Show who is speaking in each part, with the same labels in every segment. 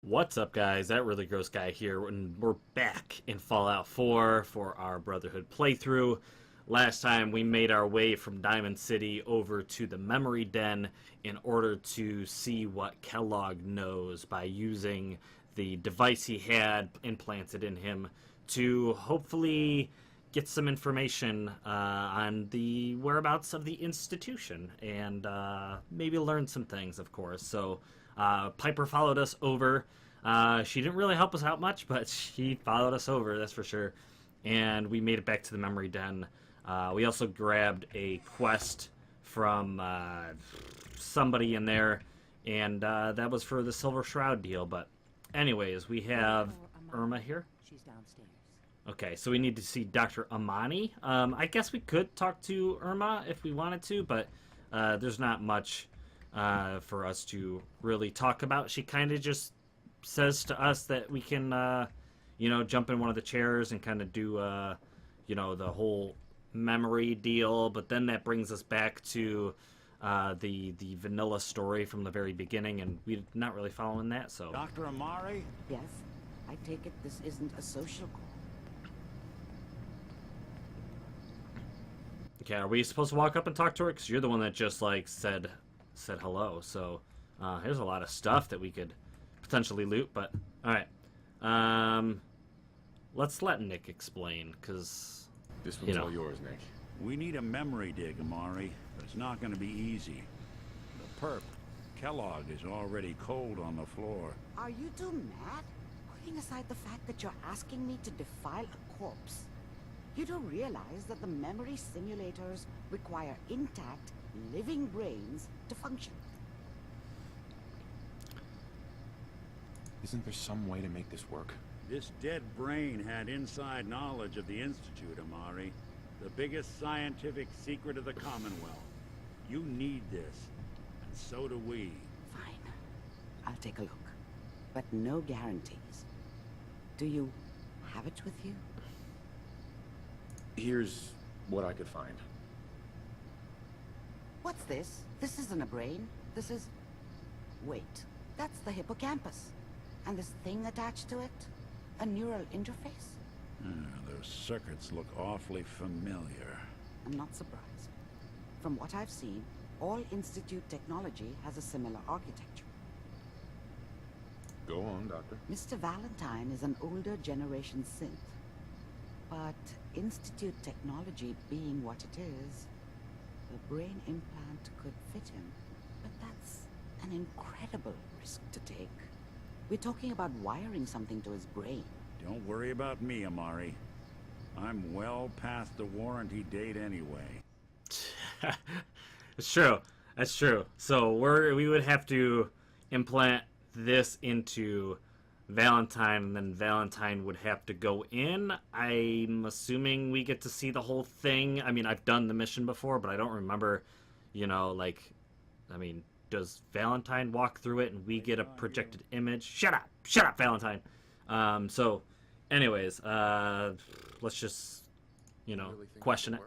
Speaker 1: What's up, guys? That really gross guy here, and we're back in Fallout 4 for our Brotherhood playthrough. Last time we made our way from Diamond City over to the Memory Den in order to see what Kellogg knows by using the device he had implanted in him to hopefully get some information on the whereabouts of the institution and maybe learn some things, of course. So Piper followed us over. She didn't really help us out much, but she followed us over, that's for sure. And we made it back to the Memory Den. We also grabbed a quest from somebody in there, and that was for the Silver Shroud deal. But anyways, we have Irma here.
Speaker 2: She's downstairs.
Speaker 1: Okay, so we need to see Dr. Amani. I guess we could talk to Irma if we wanted to, but there's not much for us to really talk about. She kind of just says to us that we can, jump in one of the chairs and kind of do, the whole memory deal. But then that brings us back to the vanilla story from the very beginning, and we're not really following that. So,
Speaker 3: Dr. Amari?
Speaker 2: Yes, I take it this isn't a social call.
Speaker 1: okay, are we supposed to walk up and talk to her? Because you're the one that just said hello. So here's a lot of stuff that we could potentially loot, but all right. Let's let Nick explain, because
Speaker 4: This one's all yours, Nick.
Speaker 3: We need a memory dig, Amari, but it's not going to be easy. The perp, Kellogg, is already cold on the floor.
Speaker 2: Are you two mad? Putting aside the fact that you're asking me to defile a corpse, you don't realize that the memory simulators require intact, living brains to function.
Speaker 4: Isn't there some way to make this work?
Speaker 3: This dead brain had inside knowledge of the Institute, Amari. The biggest scientific secret of the Commonwealth. You need this, and so do we.
Speaker 2: Fine. I'll take a look. But no guarantees. Do you have it with you?
Speaker 4: Here's what I could find.
Speaker 2: What's this? This isn't a brain. This is... Wait. That's the hippocampus. And this thing attached to it? A neural interface?
Speaker 3: Those circuits look awfully familiar.
Speaker 2: I'm not surprised. From what I've seen, all Institute technology has a similar architecture.
Speaker 4: Go on, Doctor.
Speaker 2: Mr. Valentine is an older generation synth. But Institute technology being what it is, a brain implant could fit him. But that's an incredible risk to take. We're talking about wiring something to his brain.
Speaker 3: Don't worry about me, Amari. I'm well past the warranty date anyway.
Speaker 1: it's true. That's true. So we would have to implant this into Valentine, and then Valentine would have to go in. I'm assuming we get to see the whole thing. I mean, I've done the mission before, but I don't remember, does Valentine walk through it and we get a projected image? Shut up, Valentine. So, anyways, let's just, question it.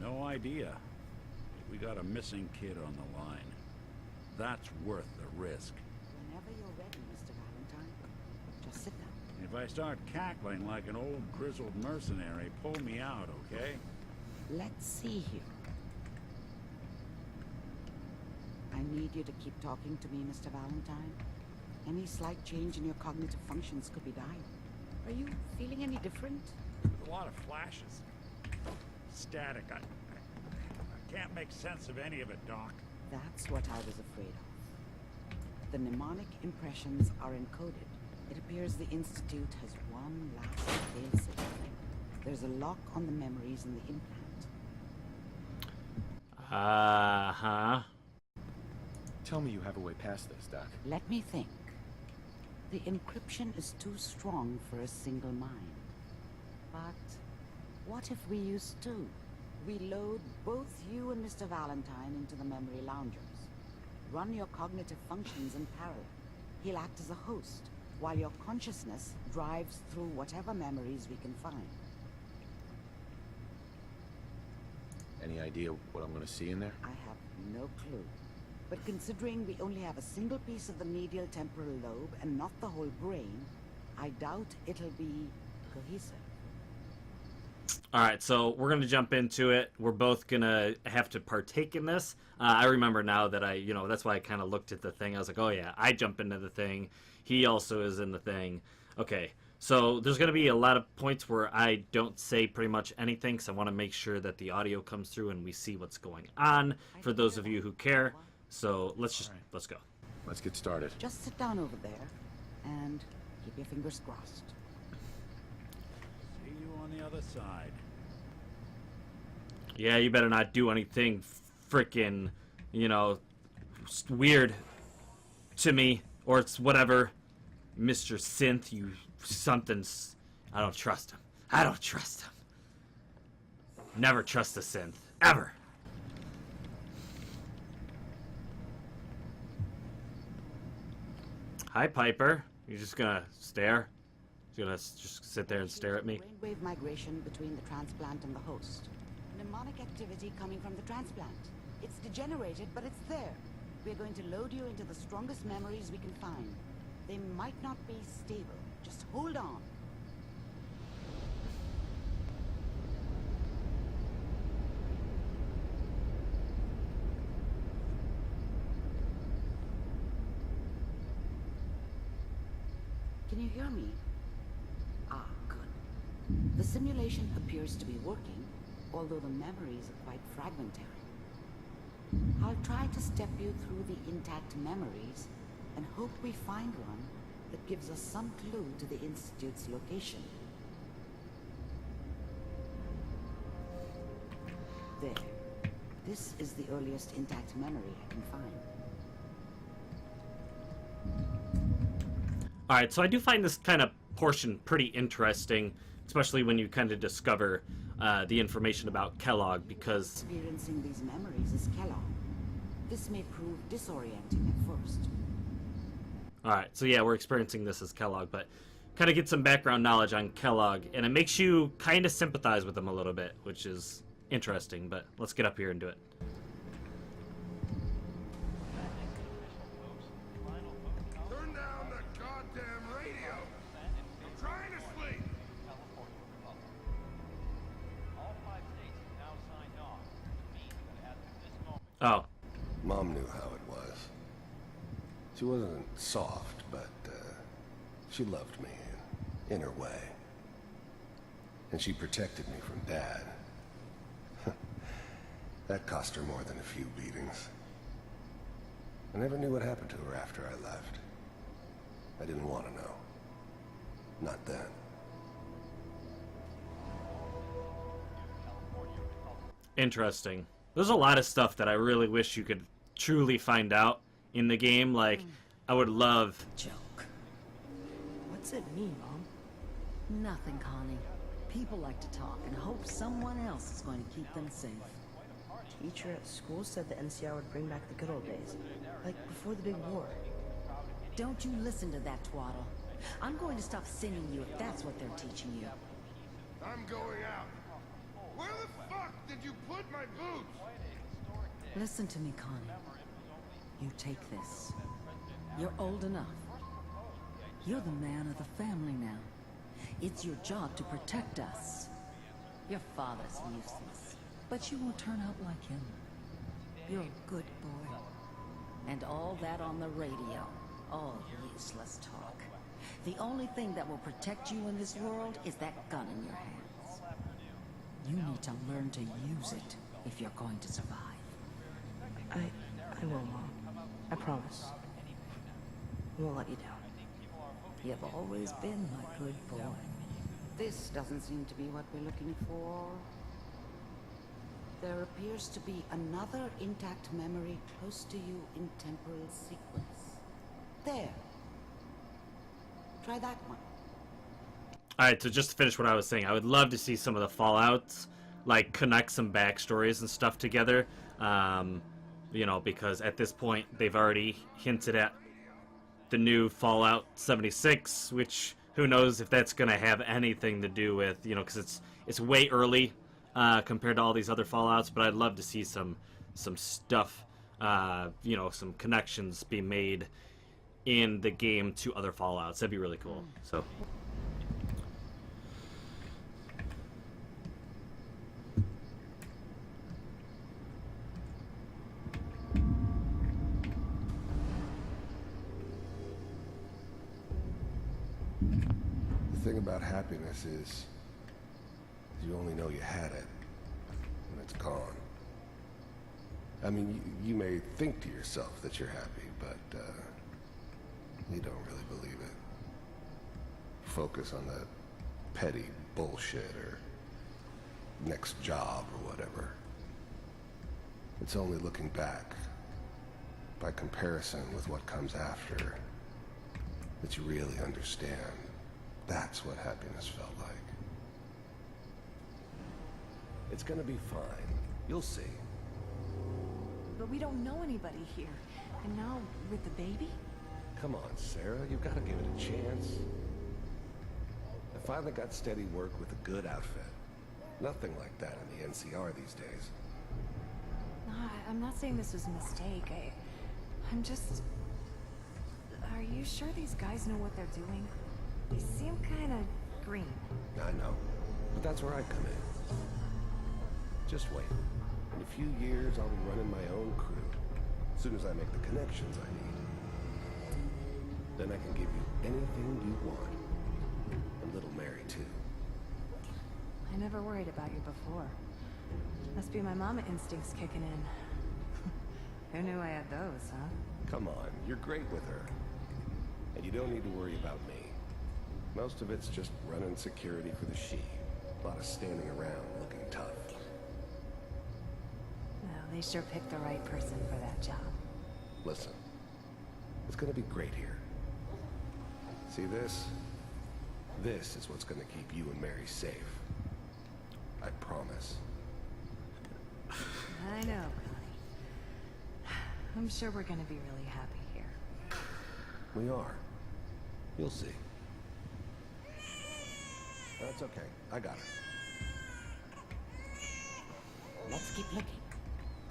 Speaker 3: No idea. We got a missing kid on the line. That's worth the risk.
Speaker 2: Whenever you're ready, Mr. Valentine, just sit down.
Speaker 3: If I start cackling like an old grizzled mercenary, pull me out, okay?
Speaker 2: Let's see here. I need you to keep talking to me, Mr. Valentine. Any slight change in your cognitive functions could be dire. Are you feeling any different?
Speaker 3: A lot of flashes. Static. I can't make sense of any of it, Doc.
Speaker 2: That's what I was afraid of. The mnemonic impressions are encoded. It appears the Institute has one last failsafe. There's a lock on the memories in the implant.
Speaker 1: Uh-huh.
Speaker 4: Tell me you have a way past this, Doc.
Speaker 2: Let me think. The encryption is too strong for a single mind. But what if we use two? We load both you and Mr. Valentine into the memory loungers. Run your cognitive functions in parallel. He'll act as a host, while your consciousness drives through whatever memories we can find.
Speaker 4: Any idea what I'm going to see in there?
Speaker 2: I have no clue. But considering we only have a single piece of the medial temporal lobe and not the whole brain, I doubt it'll be cohesive.
Speaker 1: Alright, so we're going to jump into it. We're both going to have to partake in this. I remember now that that's why I kind of looked at the thing. I was like, oh yeah, I jump into the thing. He also is in the thing. Okay, so there's going to be a lot of points where I don't say pretty much anything, because I want to make sure that the audio comes through and we see what's going on for those of you who care. So let's go.
Speaker 4: Let's get started.
Speaker 2: Just sit down over there and keep your fingers crossed.
Speaker 3: See you on the other side.
Speaker 1: Yeah, you better not do anything frickin', weird to me, or it's whatever. Mr. Synth, you something's... I don't trust him. I don't trust him. Never trust a synth. Ever. Hi, Piper. You just gonna stare? You gonna just sit there and stare at me?
Speaker 2: Brainwave migration between the transplant and the host. Mnemonic activity coming from the transplant. It's degenerated, but it's there. We're going to load you into the strongest memories we can find. They might not be stable. Just hold on. Can you hear me? Ah, good. The simulation appears to be working, although the memories are quite fragmentary. I'll try to step you through the intact memories and hope we find one that gives us some clue to the Institute's location. There. This is the earliest intact memory I can find.
Speaker 1: Alright, so I do find this kind of portion pretty interesting, especially when you kind of discover the information about Kellogg, because...
Speaker 2: Experiencing these memories is Kellogg. This may prove disorienting at first.
Speaker 1: Alright, so yeah, we're experiencing this as Kellogg, but kind of get some background knowledge on Kellogg, and it makes you kind of sympathize with him a little bit, which is interesting, but let's get up here and do it.
Speaker 5: Turn down the goddamn radio! I'm trying to sleep!
Speaker 1: Oh.
Speaker 5: Mom knew how it was. She wasn't soft, but she loved me in her way. And she protected me from Dad. That cost her more than a few beatings. I never knew what happened to her after I left. I didn't want to know. Not then.
Speaker 1: Interesting. There's a lot of stuff that I really wish you could truly find out in the game. Like, I would love...
Speaker 6: Joke. What's it mean, Mom? Nothing, Connie. People like to talk and hope someone else is going to keep them safe.
Speaker 7: Teacher at school said the NCR would bring back the good old days, like before the big war.
Speaker 6: Don't you listen to that twaddle. I'm going to stop singing you if that's what they're teaching you.
Speaker 5: I'm going out. Where the fuck did you put my boots?
Speaker 6: Listen to me, Connie. You take this. You're old enough. You're the man of the family now. It's your job to protect us. Your father's useless, but you won't turn out like him. You're a good boy. And all that on the radio. All useless talk. The only thing that will protect you in this world is that gun in your hands. You need to learn to use it if you're going to survive.
Speaker 7: I will, Mom. I promise. I won't let you down.
Speaker 6: You've always been my good boy.
Speaker 2: This doesn't seem to be what we're looking for. There appears to be another intact memory close to you in temporal sequence. There. Try that one.
Speaker 1: Alright, so just to finish what I was saying, I would love to see some of the Fallouts, like, connect some backstories and stuff together. Because at this point, they've already hinted at the new Fallout 76, which who knows if that's going to have anything to do with, because it's way early compared to all these other Fallouts, but I'd love to see some stuff you know, some connections be made in the game to other Fallouts. That'd be really cool. So.
Speaker 5: The thing about happiness is you only know you had it when it's gone. I mean, you may think to yourself that you're happy, but you don't really believe it. Focus on the petty bullshit or next job or whatever. It's only looking back, by comparison with what comes after, that you really understand. That's what happiness felt like. It's gonna be fine. You'll see.
Speaker 6: But we don't know anybody here. And now, with the baby?
Speaker 5: Come on, Sarah. You've got to give it a chance. I finally got steady work with a good outfit. Nothing like that in the NCR these days.
Speaker 6: No, I'm not saying this was a mistake. I'm just... Are you sure these guys know what they're doing? They seem kind of green.
Speaker 5: I know. But that's where I come in. Just wait. In a few years, I'll be running my own crew. As soon as I make the connections I need. Then I can give you anything you want. And little Mary, too.
Speaker 6: I never worried about you before. Must be my mama instincts kicking in. Who knew I had those, huh?
Speaker 5: Come on, you're great with her. And you don't need to worry about me. Most of it's just running security for the she. A lot of standing around looking tough.
Speaker 6: Well, they sure picked the right person for that job.
Speaker 5: Listen, it's gonna be great here. See this? This is what's gonna keep you and Mary safe. I promise.
Speaker 6: I know, Connie. I'm sure we're gonna be really happy here.
Speaker 5: We are. You'll see. That's okay. I got it.
Speaker 2: Let's keep looking.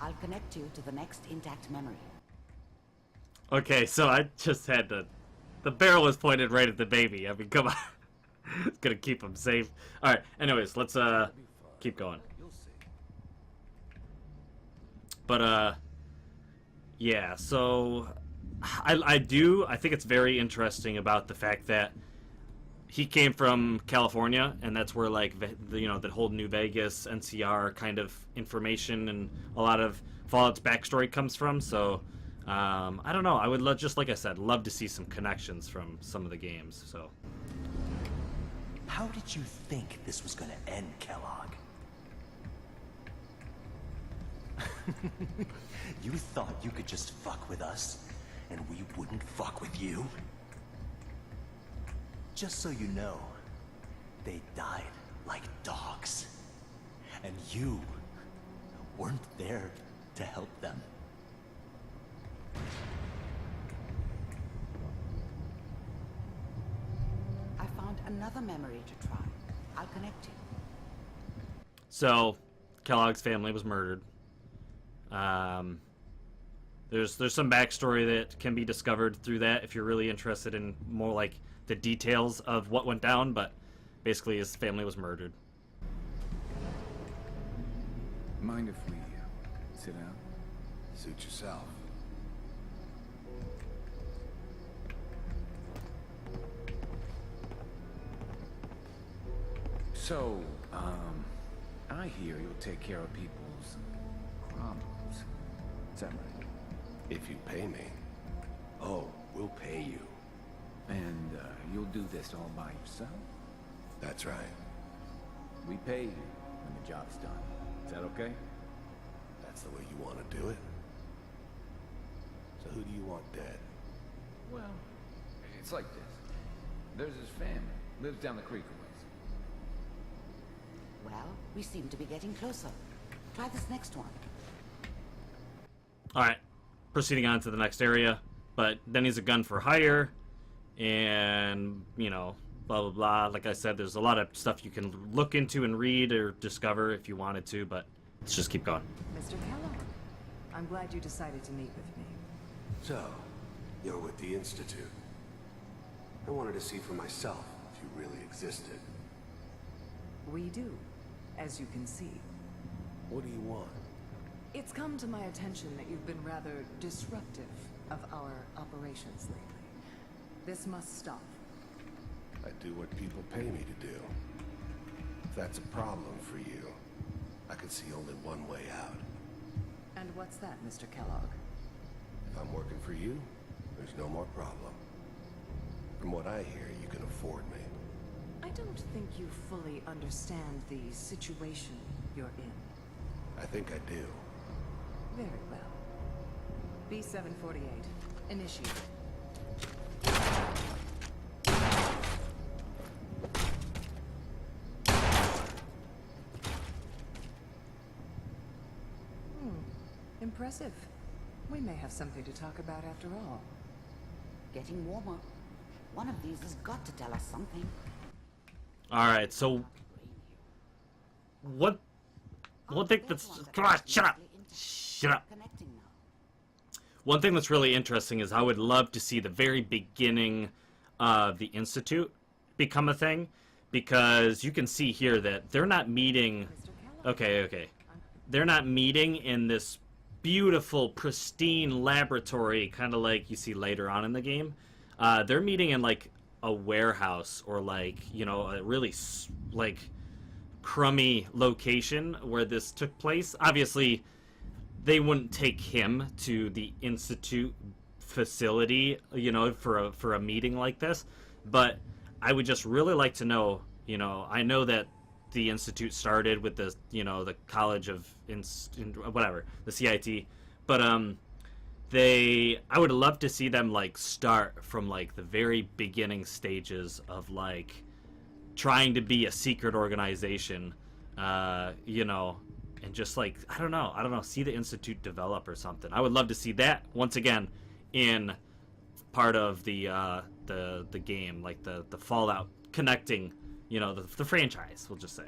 Speaker 2: I'll connect you to the next intact memory.
Speaker 1: Okay, so I just had to... The barrel was pointed right at the baby. I mean, come on. It's gonna keep him safe. Alright, anyways, let's keep going.
Speaker 5: You'll see.
Speaker 1: But, yeah, so... I think it's very interesting about the fact that he came from California, and that's where, like, you know, the whole New Vegas, NCR kind of information and a lot of Fallout's backstory comes from, so, I don't know, I would just like I said, love to see some connections from some of the games, so.
Speaker 8: How did you think this was gonna end, Kellogg? You thought you could just fuck with us, and we wouldn't fuck with you? Just so you know, they died like dogs. And you weren't there to help them.
Speaker 2: I found another memory to try. I'll connect you.
Speaker 1: So, Kellogg's family was murdered. There's some backstory that can be discovered through that if you're really interested in more like the details of what went down, but basically his family was murdered.
Speaker 4: Mind if we sit down?
Speaker 5: Suit yourself.
Speaker 4: So, I hear you'll take care of people's problems. Is that right?
Speaker 5: If you pay me. Oh, we'll pay you.
Speaker 4: And, you'll do this all by yourself?
Speaker 5: That's right.
Speaker 4: We pay you when the job's done. Is that okay?
Speaker 5: That's the way you want to do it. So who do you want dead?
Speaker 4: Well, it's like this. There's his family. Lives down the creek a ways.
Speaker 2: Well, we seem to be getting closer. Try this next one.
Speaker 1: Alright, proceeding on to the next area, but then he's a gun for hire, and, you know, blah blah blah. Like I said, there's a lot of stuff you can look into and read or discover if you wanted to, but let's just keep going.
Speaker 6: Mr. Kellogg, I'm glad you decided to meet with me.
Speaker 5: So, you're with the Institute. I wanted to see for myself if you really existed.
Speaker 6: We do, as you can see.
Speaker 5: What do you want?
Speaker 6: It's come to my attention that you've been rather disruptive of our operations lately. This must stop.
Speaker 5: I do what people pay me to do. If that's a problem for you, I could see only one way out.
Speaker 6: And what's that, Mr. Kellogg?
Speaker 5: If I'm working for you, there's no more problem. From what I hear, you can afford me.
Speaker 6: I don't think you fully understand the situation you're in.
Speaker 5: I think I do.
Speaker 6: Very well. B-748, initiate. Impressive. We may have something to talk about after all.
Speaker 2: Getting warmer. One of these has got to tell us something.
Speaker 1: Alright, so one thing that's shut up. Shut up.
Speaker 2: Connecting now.
Speaker 1: One thing that's really interesting is I would love to see the very beginning of the Institute become a thing, because you can see here that they're not meeting. Okay. They're not meeting in this beautiful, pristine laboratory, kind of like you see later on in the game. They're meeting in like a warehouse, or like, you know, a really like crummy location where this took place. Obviously, they wouldn't take him to the Institute facility, you know, for a meeting like this. But I would just really like to know, you know, I know that the Institute started with the, you know, the College of whatever, the CIT, but I would love to see them like start from like the very beginning stages of like trying to be a secret organization, you know, and just like I don't know, see the Institute develop or something. I would love to see that once again in part of the game, like the Fallout connecting, you know, the franchise, we'll just say.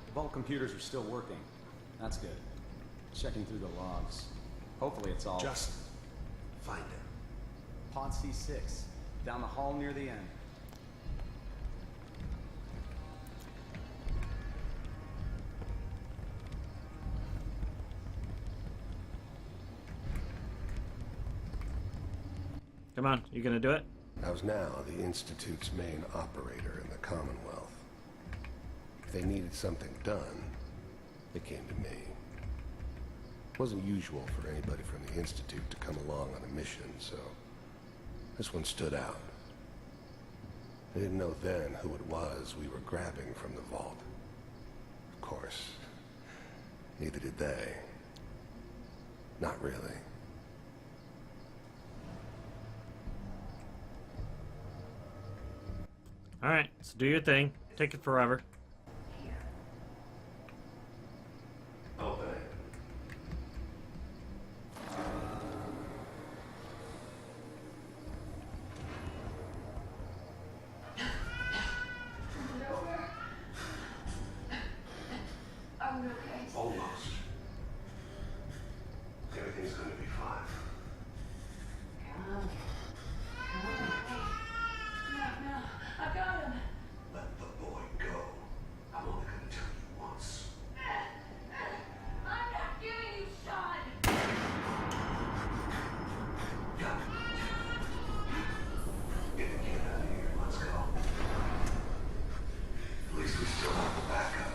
Speaker 9: The vault computers are still working. That's good. Checking through the logs. Hopefully it's all...
Speaker 5: Just find it.
Speaker 9: Pod C6. Down the hall near the end.
Speaker 1: Come on, you gonna do it?
Speaker 5: I was now the Institute's main operator in the Commonwealth. If they needed something done, they came to me. It wasn't usual for anybody from the Institute to come along on a mission, so this one stood out. I didn't know then who it was we were grabbing from the vault. Of course, neither did they. Not really.
Speaker 1: Alright, so do your thing. Take it forever.
Speaker 5: Open it. Almost. Everything's gonna be fine. Let the boy go. I'm only gonna tell you once.
Speaker 10: I'm not giving you Sean!
Speaker 5: Got it. Get the kid out of here. Let's go. At least we still have the backup.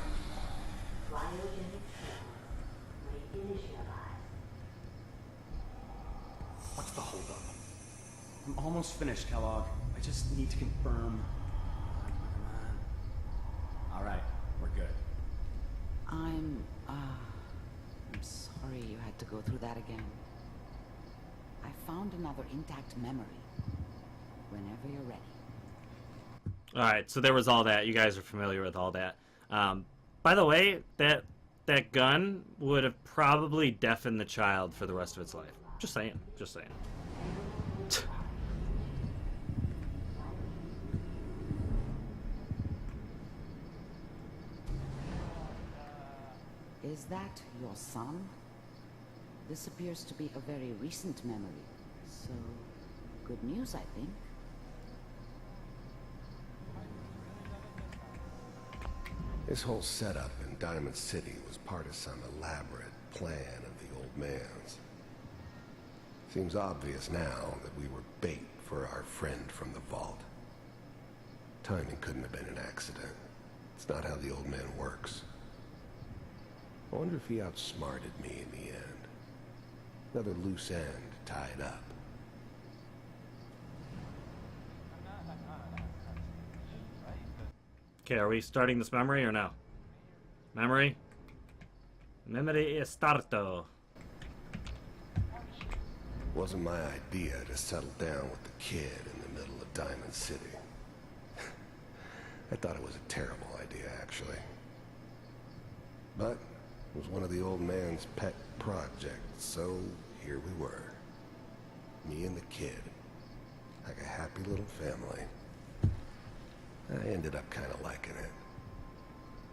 Speaker 9: What's the holdup? I'm almost finished, Kellogg. I just need to confirm. Come on. All right, we're good.
Speaker 2: I'm sorry you had to go through that again. I found another intact memory. Whenever you're ready.
Speaker 1: Alright, so there was all that. You guys are familiar with all that. By the way, that gun would have probably deafened the child for the rest of its life. Just saying. Just saying.
Speaker 2: Is that your son? This appears to be a very recent memory, so good news, I think.
Speaker 5: This whole setup in Diamond City was part of some elaborate plan of the old man's. Seems obvious now that we were bait for our friend from the vault. Timing couldn't have been an accident. It's not how the old man works. I wonder if he outsmarted me in the end. Another loose end tied up.
Speaker 1: Okay, are we starting this memory or no? Memory? Memory starto.
Speaker 5: Wasn't my idea to settle down with the kid in the middle of Diamond City. I thought it was a terrible idea, actually. But it was one of the old man's pet projects, so here we were. Me and the kid. Like a happy little family. I ended up kind of liking it.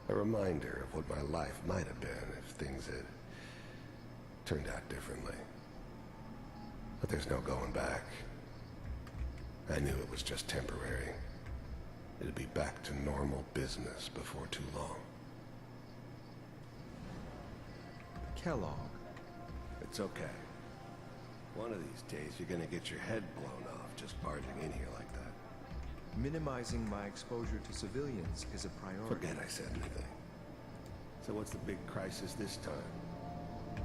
Speaker 5: A reminder of what my life might have been if things had turned out differently. But there's no going back. I knew it was just temporary. It'd be back to normal business before too long.
Speaker 10: Kellogg.
Speaker 5: It's okay. One of these days you're gonna get your head blown off just barging in here like that.
Speaker 10: Minimizing my exposure to civilians is a priority.
Speaker 5: Forget I said anything. So what's the big crisis this time?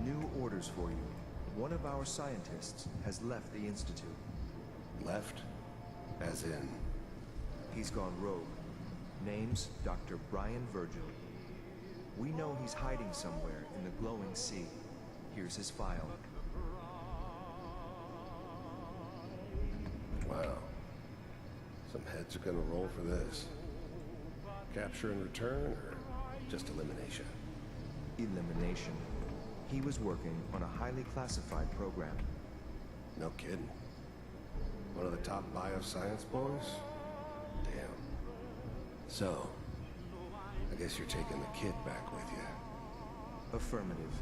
Speaker 10: New orders for you. One of our scientists has left the Institute.
Speaker 5: Left? As in?
Speaker 10: He's gone rogue. Name's Dr. Brian Virgil. We know he's hiding somewhere in the glowing sea. Here's his file.
Speaker 5: Wow. Some heads are gonna roll for this. Capture and return, or just elimination?
Speaker 10: Elimination. He was working on a highly classified program.
Speaker 5: No kidding. One of the top bioscience boys? Damn. So, I guess you're taking the kid back with you.
Speaker 10: Affirmative.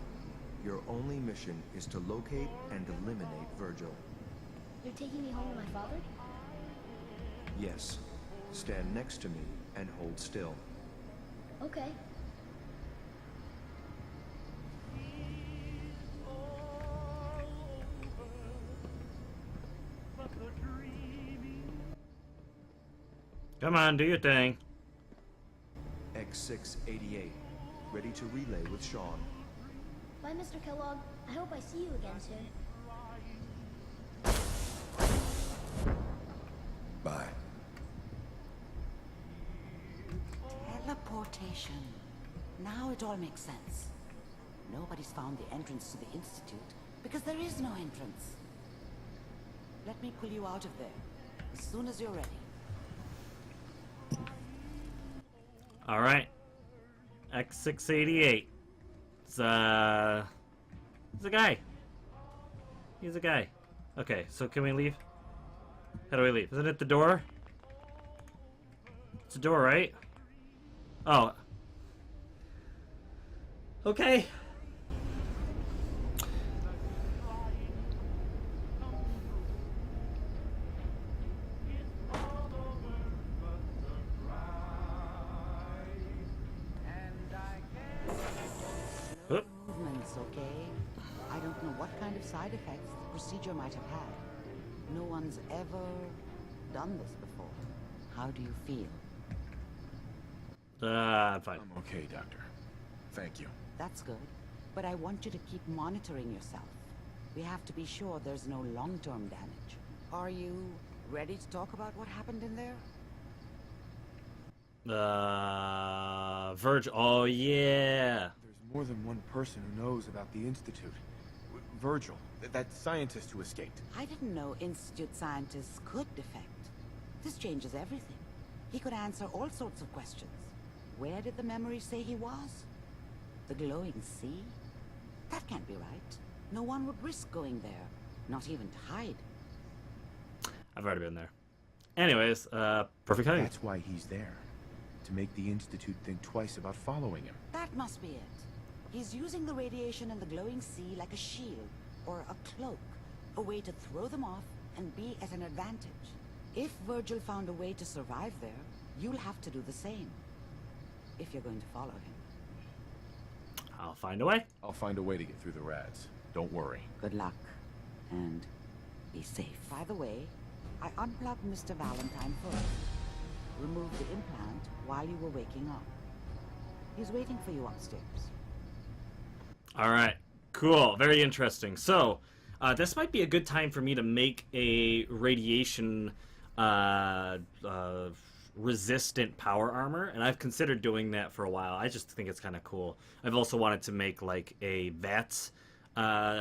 Speaker 10: Your only mission is to locate and eliminate Virgil.
Speaker 11: You're taking me home to my father?
Speaker 10: Yes. Stand next to me and hold still.
Speaker 11: Okay.
Speaker 1: Come on, do your thing.
Speaker 10: X688. Ready to relay with Sean.
Speaker 11: Bye, Mr. Kellogg. I hope I see you again soon.
Speaker 5: Bye.
Speaker 2: Teleportation. Now it all makes sense. Nobody's found the entrance to the Institute because there is no entrance. Let me pull you out of there as soon as you're ready.
Speaker 1: All right. X688. It's a guy. He's a guy. Okay, so can we leave? How do we leave? Isn't it the door? It's a door, right? Oh. Okay.
Speaker 2: Movements, okay? I don't know what kind of side effects the procedure might have had. No one's ever done this before. How do you feel?
Speaker 1: I'm fine.
Speaker 4: I'm okay, Doctor. Thank you.
Speaker 2: That's good. But I want you to keep monitoring yourself. We have to be sure there's no long-term damage. Are you ready to talk about what happened in there?
Speaker 1: Virgil. Oh, yeah.
Speaker 12: There's more than one person who knows about the Institute. Virgil, that scientist who escaped.
Speaker 2: I didn't know Institute scientists could defect. This changes everything. He could answer all sorts of questions. Where did the memory say he was? The glowing sea? That can't be right. No one would risk going there, not even to hide.
Speaker 1: I've already been there. Anyways, perfect timing.
Speaker 12: That's why he's there. To make the Institute think twice about following him.
Speaker 2: That must be it. He's using the radiation in the glowing sea like a shield, or a cloak, a way to throw them off and be at an advantage. If Virgil found a way to survive there, you'll have to do the same, if you're going to follow him.
Speaker 1: I'll find a way.
Speaker 12: I'll find a way to get through the rats. Don't worry.
Speaker 2: Good luck, and be safe. By the way, I unplugged Mr. Valentine first. Removed the implant while you were waking up. He's waiting for you upstairs.
Speaker 1: All right, cool, very interesting. So, this might be a good time for me to make a radiation resistant power armor, and I've considered doing that for a while. I just think it's kind of cool. I've also wanted to make like a VATS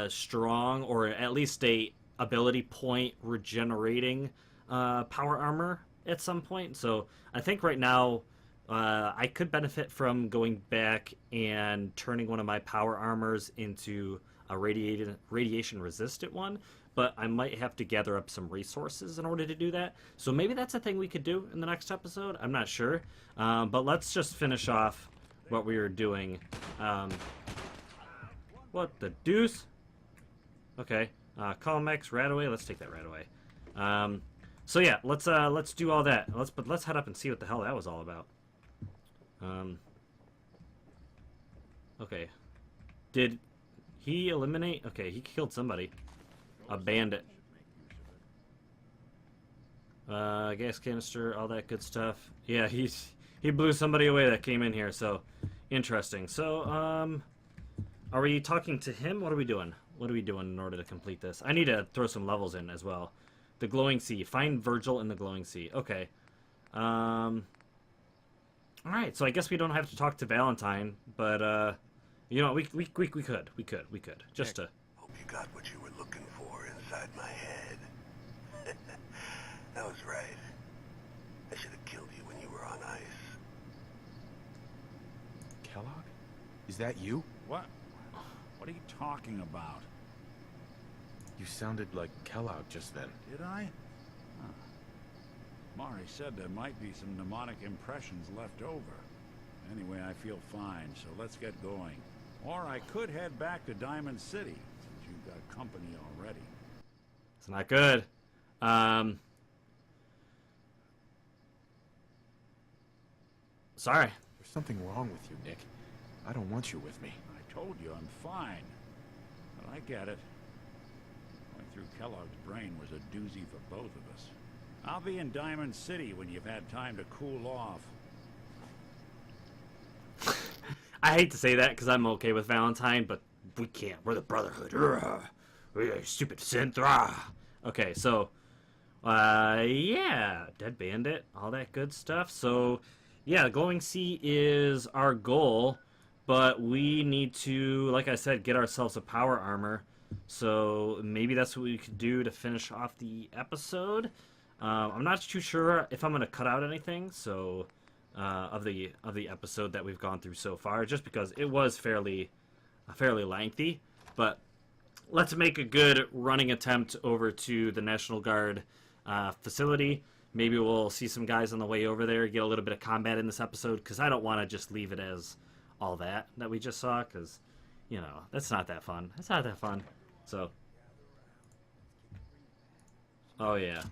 Speaker 1: strong, or at least a ability point regenerating power armor at some point. So I think right now I could benefit from going back and turning one of my power armors into a radiation resistant one, but I might have to gather up some resources in order to do that. So maybe that's a thing we could do in the next episode. I'm not sure. But let's just finish off what we were doing. What the deuce? Okay. Colmex, Radaway. Let's take that Radaway. So yeah, let's do all that. Let's head up and see what the hell that was all about. Okay. Did he eliminate? Okay, he killed somebody. A bandit. Gas canister, all that good stuff. Yeah, he blew somebody away that came in here, so interesting. So, are we talking to him? What are we doing? What are we doing in order to complete this? I need to throw some levels in as well. The glowing sea. Find Virgil in the glowing sea. Okay. Alright, so I guess we don't have to talk to Valentine, but, you know, we could. Just to...
Speaker 5: Hope you got what you were looking for inside my head. That was right. I should have killed you when you were on ice.
Speaker 12: Kellogg? Is that you?
Speaker 3: What? What are you talking about?
Speaker 12: You sounded like Kellogg just then.
Speaker 3: Did I? Huh. Mari said there might be some mnemonic impressions left over. Anyway, I feel fine, so let's get going. Or I could head back to Diamond City, since you've got company already.
Speaker 1: It's not good. Sorry.
Speaker 12: There's something wrong with you, Nick. I don't want you with me.
Speaker 3: I told you I'm fine. But I get it. Going through Kellogg's brain was a doozy for both of us. I'll be in Diamond City when you've had time to cool off.
Speaker 1: I hate to say that because I'm okay with Valentine, but we can't. We're the Brotherhood. We're a stupid synth. Okay, so, yeah, Dead Bandit, all that good stuff. So, yeah, Glowing Sea is our goal, but we need to, like I said, get ourselves a power armor. So maybe that's what we could do to finish off the episode. I'm not too sure if I'm going to cut out anything, so... of the episode that we've gone through so far, just because it was fairly lengthy. But let's make a good running attempt over to the National Guard facility. Maybe we'll see some guys on the way over there, get a little bit of combat in this episode, because I don't want to just leave it as all that we just saw, because, you know, that's not that fun. It's not that fun. So, oh yeah.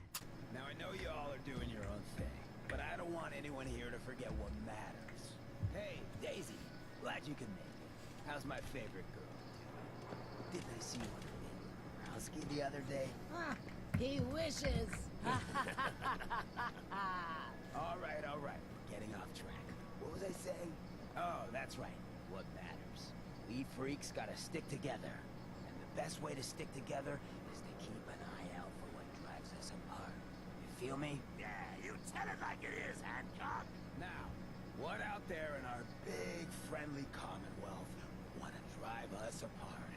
Speaker 13: Now I know you all are doing your own thing, but I don't want anyone here to forget what matters. Hey, Daisy, glad you could make it. How's my favorite girl? Didn't I see you on Rowski the other day?
Speaker 14: He wishes.
Speaker 13: All right. Getting off track. What was I saying? Oh, that's right. What matters. We freaks gotta stick together. And the best way to stick together is to keep an eye out for what drives us apart. You feel me?
Speaker 8: Yeah, you tell it like it is, Hancock.
Speaker 13: Now, what out there in our big, friendly Commonwealth would want to drive us apart?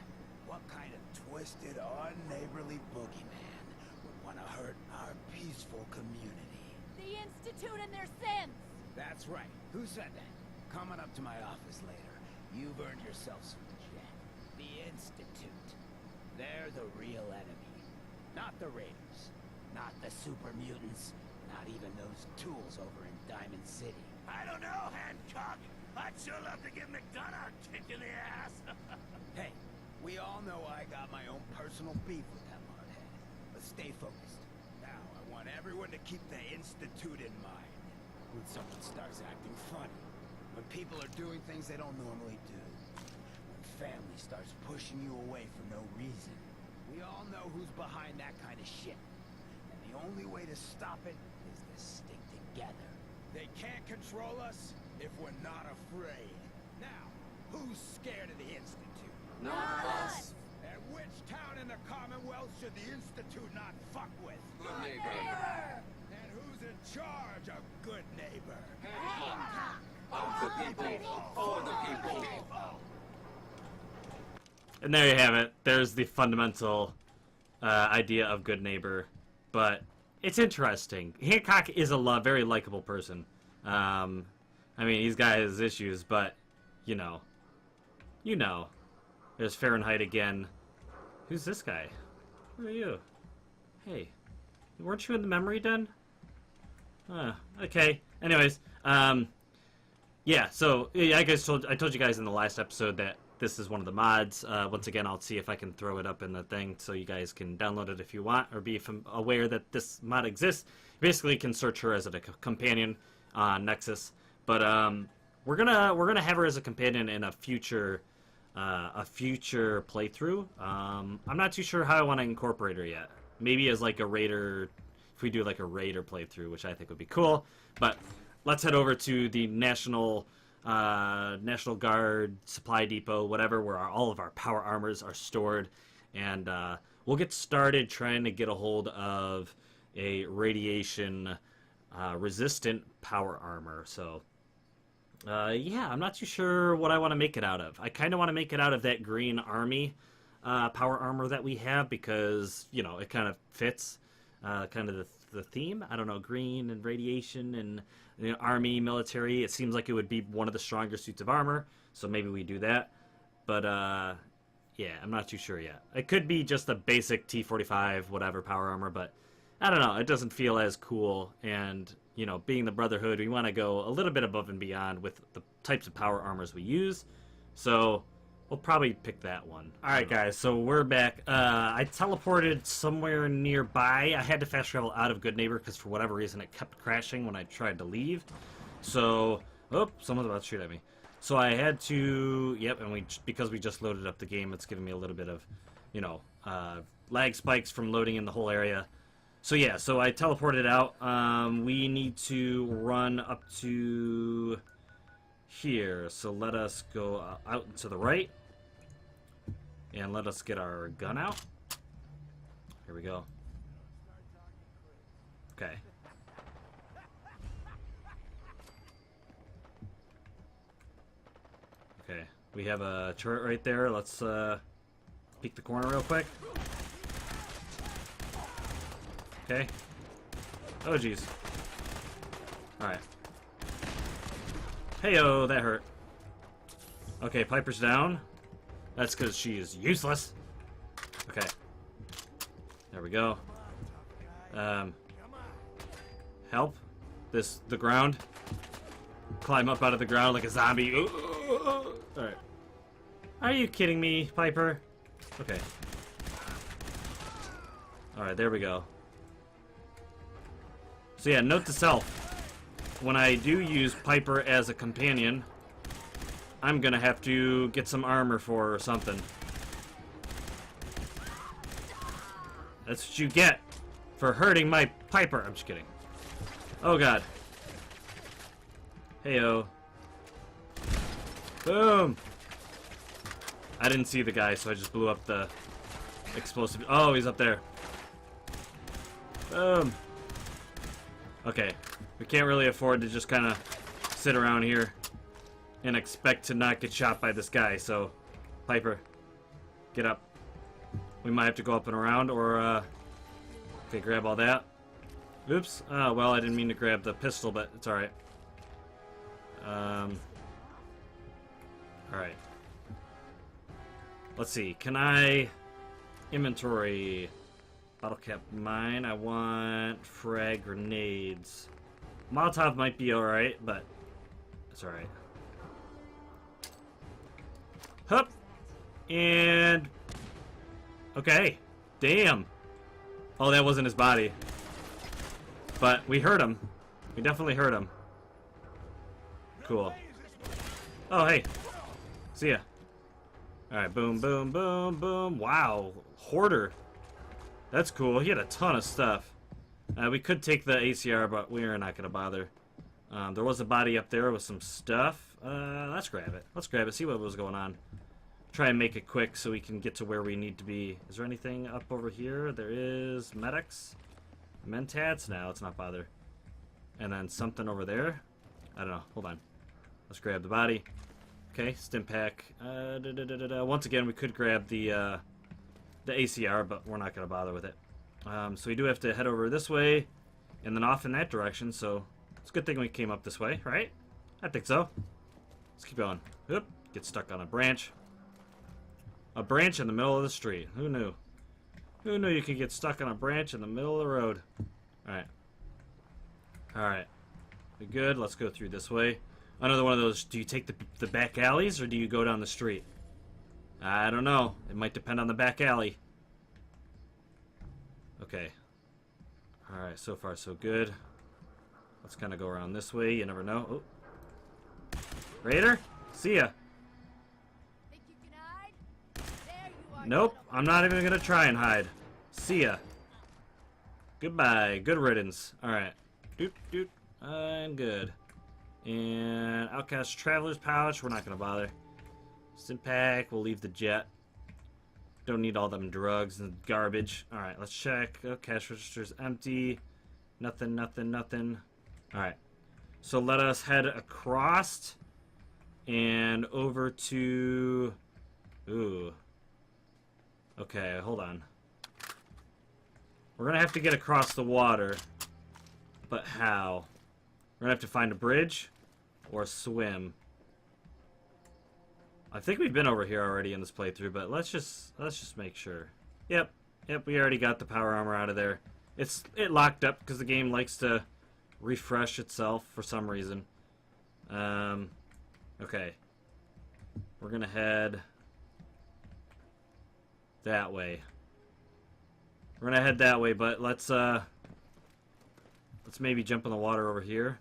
Speaker 13: What kind of twisted, unneighborly boogeyman would want to hurt our peaceful community?
Speaker 14: The Institute and their sins!
Speaker 13: That's right. Who said that? Coming up to my office later, you've earned yourself some jet. The Institute. They're the real enemy. Not the Raiders. Not the super mutants. Not even those tools over in Diamond City.
Speaker 8: I don't know, Hancock.
Speaker 3: I'd sure love to give McDonough a kick in the ass.
Speaker 13: Hey, we all know I got my own personal beef with that MODDED. But stay focused. Now, I want everyone to keep the Institute in mind. When someone starts acting funny, when people are doing things they don't normally do, when family starts pushing you away for no reason, we all know who's behind that kind of shit. And the only way to stop it is to stick together. They can't control us if we're not afraid. Now, who's scared of the Institute?
Speaker 14: None of us.
Speaker 13: And which town in the Commonwealth should the Institute not fuck with?
Speaker 14: Good neighbor.
Speaker 13: And who's in charge of good neighbor?
Speaker 14: Of the people, for the people.
Speaker 1: And there you have it. There's the fundamental idea of good neighbor. But it's interesting. Hancock is a very likable person. I mean, he's got his issues, but, you know. There's Fahrenheit again. Who's this guy? Who are you? Hey, weren't you in the memory den? Okay. Anyways, yeah, so yeah, I told you guys in the last episode that this is one of the mods. Once again, I'll see if I can throw it up in the thing so you guys can download it if you want, or be aware that this mod exists. You basically can search her as a companion on Nexus, but we're gonna have her as a companion in a future playthrough. I'm not too sure how I want to incorporate her yet. Maybe as like a raider, if we do like a raider playthrough, which I think would be cool. But let's head over to the National Guard Supply Depot, whatever, where all of our power armors are stored, and we'll get started trying to get a hold of a radiation resistant power armor. So yeah, I'm not too sure what I want to make it out of. I kind of want to make it out of that green army power armor that we have, because, you know, it kind of fits kind of the theme. I don't know, green and radiation and, you know, army, military. It seems like it would be one of the stronger suits of armor, so maybe we do that. But yeah, I'm not too sure yet. It could be just a basic T-45 whatever power armor, but I don't know. It doesn't feel as cool, and, you know, being the Brotherhood, we want to go a little bit above and beyond with the types of power armors we use. So we'll probably pick that one. Alright guys, so we're back. I teleported somewhere nearby. I had to fast travel out of Good Neighbor because for whatever reason it kept crashing when I tried to leave. So, oh, someone's about to shoot at me. So I had to, yep, and because we just loaded up the game, it's giving me a little bit of, you know, lag spikes from loading in the whole area. So yeah, so I teleported out. We need to run up to here. So let us go out to the right. And let us get our gun out. Here we go. Okay. Okay, we have a turret right there. Let's peek the corner real quick. Okay. Oh, jeez. Alright. Heyo, that hurt. Okay, Piper's down. That's because she is useless. Okay. There we go. Help. The ground. Climb up out of the ground like a zombie. Alright. Are you kidding me, Piper? Okay. Alright, there we go. So yeah, note to self. When I do use Piper as a companion, I'm gonna have to get some armor for her or something. That's what you get for hurting my Piper. I'm just kidding. Oh god. Heyo. Boom! I didn't see the guy, so I just blew up the explosive. Oh, he's up there. Boom! Okay, we can't really afford to just kind of sit around here and expect to not get shot by this guy, so Piper, get up. We might have to go up and around, or, okay, grab all that. Oops, well, I didn't mean to grab the pistol, but it's alright. Alright. Let's see, can I inventory bottle cap mine? I want frag grenades. Molotov might be alright, but it's alright. Hup. And... Okay. Damn. Oh, that wasn't his body. But we heard him. We definitely heard him. Cool. Oh, hey. See ya. Alright, boom, boom, boom, boom. Wow. Hoarder. That's cool. He had a ton of stuff. We could take the ACR, but we're not going to bother. There was a body up there with some stuff. Let's grab it. Let's grab it. See what was going on. Try and make it quick so we can get to where we need to be. Is there anything up over here? There is medics. Mentats? No, let's not bother. And then something over there. I don't know. Hold on. Let's grab the body. Okay, stim pack. Once again, we could grab the ACR, but we're not going to bother with it. So we do have to head over this way and then off in that direction, so it's a good thing we came up this way, right? I think so. Let's keep going. Oop, get stuck on a branch. A branch in the middle of the street. Who knew? Who knew you could get stuck on a branch in the middle of the road? Alright. Alright. We good? Let's go through this way. Another one of those, do you take the back alleys or do you go down the street? I don't know. It might depend on the back alley. Okay. Alright, so far so good. Let's kind of go around this way. You never know. Oh. Raider? See ya. Nope, I'm not even gonna try and hide. See ya. Goodbye. Good riddance. Alright. Doot, doot. I'm good. And Outcast Traveler's Pouch. We're not gonna bother. Stim pack. We'll leave the jet. Don't need all them drugs and garbage. Alright, let's check. Oh, cash register's empty. Nothing, nothing, nothing. Alright. So let us head across and over to... Ooh. Okay, hold on. We're gonna have to get across the water. But how? We're gonna have to find a bridge or swim. I think we've been over here already in this playthrough, but let's just make sure. Yep, we already got the power armor out of there. It locked up because the game likes to refresh itself for some reason. Okay. We're gonna head that way. We're gonna head that way, but let's maybe jump in the water over here.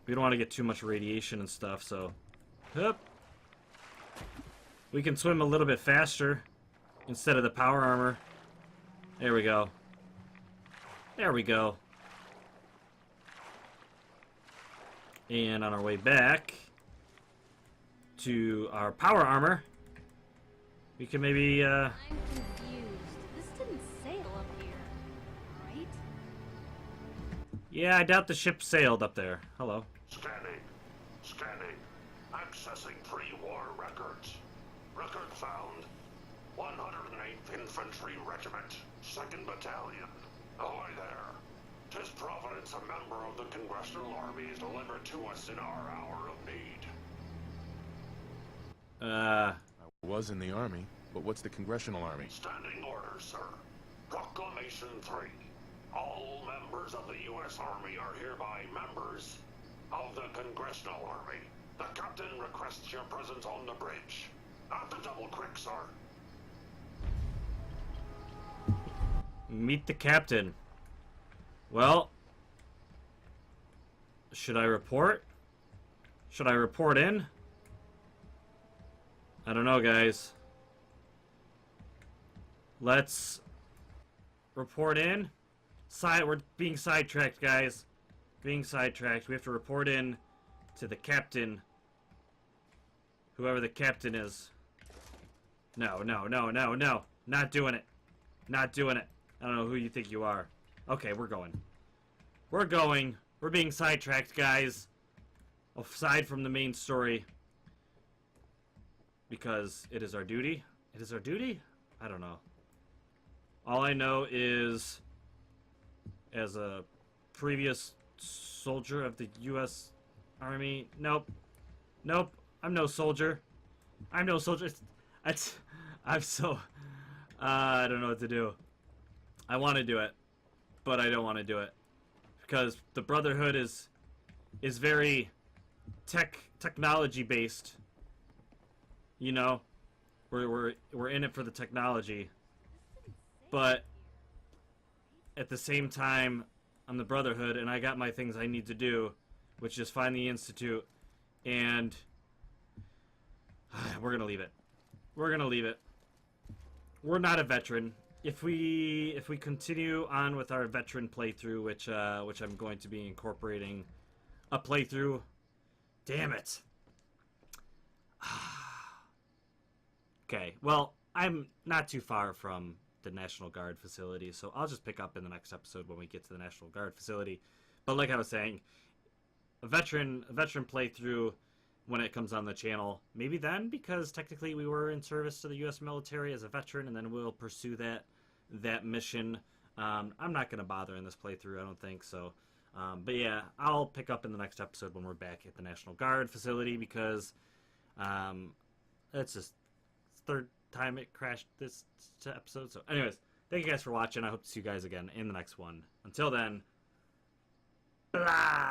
Speaker 1: We don't want to get too much radiation and stuff, so... Hup. We can swim a little bit faster instead of the power armor. There we go. There we go. And on our way back to our power armor, we can maybe,
Speaker 15: I'm confused. This didn't sail up here, right?
Speaker 1: Yeah, I doubt the ship sailed up there. Hello.
Speaker 16: Scanning. Scanning. Accessing pre-war records. Record found. 108th Infantry Regiment, 2nd Battalion. Ahoy there. 'Tis Providence, a member of the Congressional Army, is delivered to us in our hour of need.
Speaker 12: I was in the Army, but what's the Congressional Army?
Speaker 16: Standing orders, sir. Proclamation 3. All members of the U.S. Army are hereby members of the Congressional Army. The captain requests your presence on the bridge. At the double quick, sir.
Speaker 1: Meet the captain. Well, should I report? Should I report in? I don't know, guys. Let's report in. We're being sidetracked, guys. Being sidetracked. We have to report in to the captain. Whoever the captain is. No, no, no, no, no. Not doing it. Not doing it. I don't know who you think you are. Okay, we're going. We're going. We're being sidetracked, guys. Aside from the main story. Because it is our duty. It is our duty? I don't know. All I know is, as a previous soldier of the U.S. Army, nope. Nope. I'm no soldier. I'm no soldier. I'm so... I don't know what to do. I want to do it, but I don't want to do it. Because the Brotherhood is very technology-based. You know? we're in it for the technology, but at the same time, I'm the Brotherhood, and I got my things I need to do, which is find the Institute, and we're gonna leave it. We're gonna leave it. We're not a veteran. If we continue on with our veteran playthrough, which I'm going to be incorporating a playthrough, damn it. Okay, well, I'm not too far from the National Guard facility, so I'll just pick up in the next episode when we get to the National Guard facility. But like I was saying, a veteran playthrough when it comes on the channel, maybe then, because technically we were in service to the U.S. military as a veteran, and then we'll pursue that mission. I'm not going to bother in this playthrough, I don't think so. But yeah, I'll pick up in the next episode when we're back at the National Guard facility, because it's just third time it crashed this episode. So anyways, thank you guys for watching. I hope to see you guys again in the next one. Until then, blah!